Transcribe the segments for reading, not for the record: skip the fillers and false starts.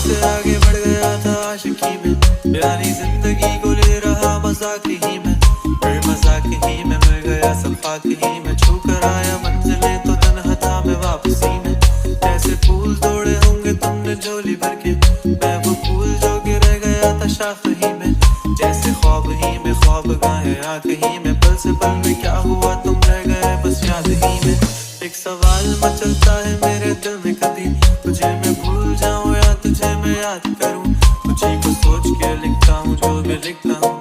से आगे बढ़ गया था आशिकी में, प्यारी जिंदगी को ले रहा मजाक ही में, फिर मजाक ही में मिल गया सब खाक ही में, छू कर आया मंजिलें तो तन्हा था मैं वापसी में। जैसे फूल तोड़े होंगे तुमने झोली भर के, मैं वो फूल जो कि रह गया था शाख ही में, जैसे ख्वाब ही में ख्वाब गाहे आँख ही में, पल से पल में क्या हुआ तुम रह गए बस याद ही में। एक सवाल मचलता है मेरे दिल में कभी, तुझे मैं भूल जाऊं या तुझे मैं याद करूं, तुझे को सोच के लिखता हूं जो भी लिखता हूं,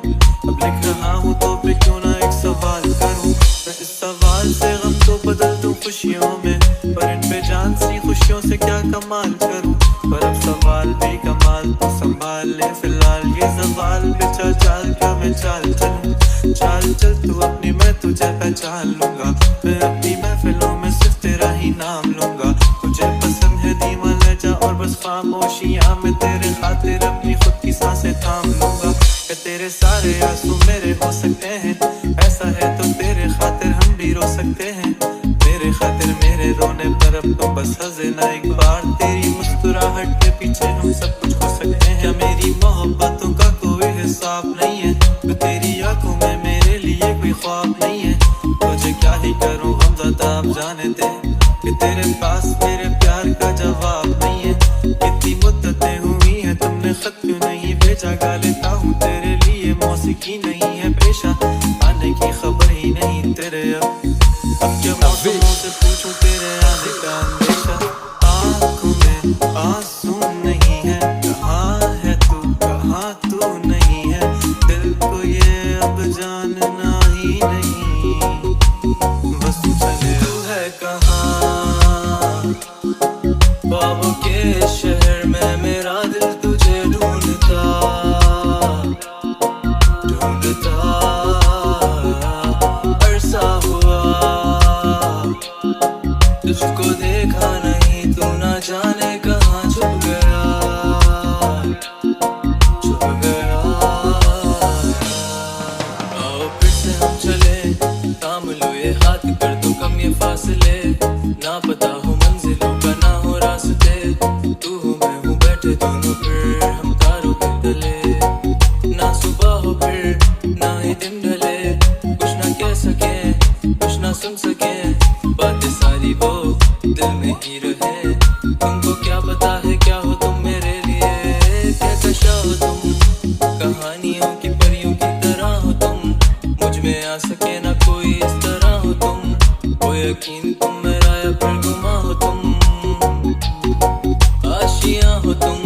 अब लिख रहा हूं तो फिर क्यों ना एक सवाल करूं। मैं इस सवाल से गम तो बदल दूं खुशियों में, पर इन बेजान सी खुशियों से क्या कमाल करूं, पर अब सवाल भी कमाल तो संभाल ले फिलहाल ये सवाल पे चल चाल का मैं चाल चलूं, चाल चल तू अपनी मैं तुझे पहचान लूंगा, मैं अपनी महफिलों में सिर्फ तेरा ही नाम लूंगा, तुझे पसंद है धीमा लहजा और बस खामोशियां में तेरे खातिर अपनी खुद की सांसें थाम लूंगा। क्या तेरे सारे आंसू मेरे हो सकते हैं, ऐसा है तो तेरे खातिर हम भी रो सकते हैं, तेरे खातिर मेरे रोने पर अब तो बस हंसे ना एक बार, तेरी मुस्कुराहट के पीछे हम सब कुछ हो सकते हैं। मेरी मोहब्बतों का कोई हिसाब नहीं है, तो तेरी आंखों में मेरे लिए कोई ख्वाब नहीं है, तुझे क्या ही करूं हम ज़्यादा अब जाने दे कि तेरे पास मेरे प्यार का जवाब नहीं है। कितनी मुद्दतें हुई हैं तुमने खत क्यों नहीं भेजा, गा लेता हूँ तेरे लिए मौसीकी नहीं है पेशा, आने की खबर ही नहीं तेरे अब क्या मौसमों से पूछूं तेरे आने का अंदेशा, आँखों में आंसू नहीं है, कहाँ है तू नहीं है, दिल को ये अब जानना ही नहीं, बस चले तू है कहाँ, ख्वाबों के शहर में मेरा दिल तुझे ढूंढता अरसा हुआ तुझको देखा नहीं, तू ना जाने कहाँ छुप गया आओ फिर से हम चले, थाम लो ये हाथ कर दो कम ये फासले, ना पता हो मंजिलों का ना हो रास्ते, तू हो मैं हूँ बैठे दोनों फिर हम तारों के तले, ना सुबह हो फिर ना ही दिन ढले, कुछ ना कह सके कुछ ना सुन सके, बातें सारी वो दिल में ही रहे, तुमको क्या पता है क्या हो तुम मेरे लिए, क्या कशा हो तुम कहानियों की परियों की तरह हो तुम, मुझ में आ सके ना कोई इस तरह हो तुम, वो यकीन तुम मेरा या फिर गुमा हो तुम, आशियां हो तुम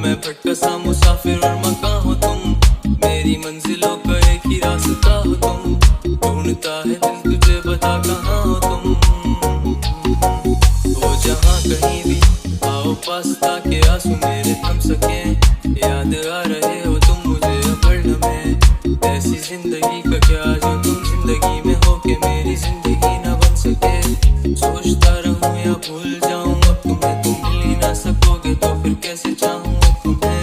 मैं भटका सा मुसाफिर और मकां हो तुम, मेरी मंजिलों का एक ही रास्ता हो तुम, ढूंढता है दिल तुझे बता कहाँ हो तुम, हो जहाँ कहीं भी आओ पास ताकि आंसू मेरे थम सके, याद आ रहे हो तुम मुझे हर लम्हे, ऐसी जिंदगी का क्या जो तुम जिंदगी में हो के मेरी जिंदगी ना बन सके, सोचता रहूं या भूल जाऊं अब तुम्हें, तुम मिल ही ना सकोगे तो फिर कैसे चाहूं अब तुम्हें,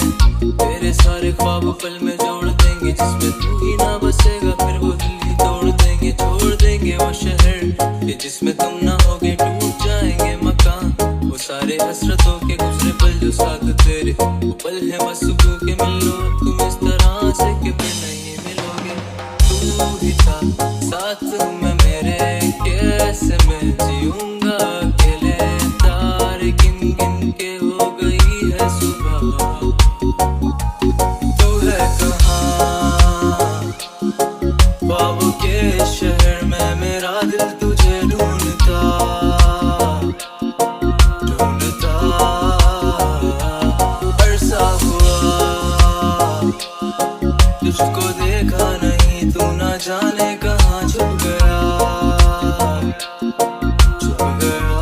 तेरे सारे ख्वाब पल में जोड़ देंगे जिसमें तू ही ना बसेगा, फिर वो दिल ही तोड़ देंगे छोड़ देंगे वो शहर जिसमें तुम ना होगे, टूट जाएंगे मकान वो सारे हसरतों के गुजरे पल जो साथ तेरे, वो पल है बस सुकून के मिलो तुम इस तरह से कि फिर नहीं मिलोगे, तू ही था साथ में मेरे, कैसे मैं जीऊंगा अकेले, तारे गिन गिन के हो गई है सुबह, तू है कहाँ, ख्वाबों के शहर में मेरा दिल तुझे ढूंढता अरसा हुआ तुझको देखा नहीं, तू ना जाने कहाँ छुप गया छुप गया।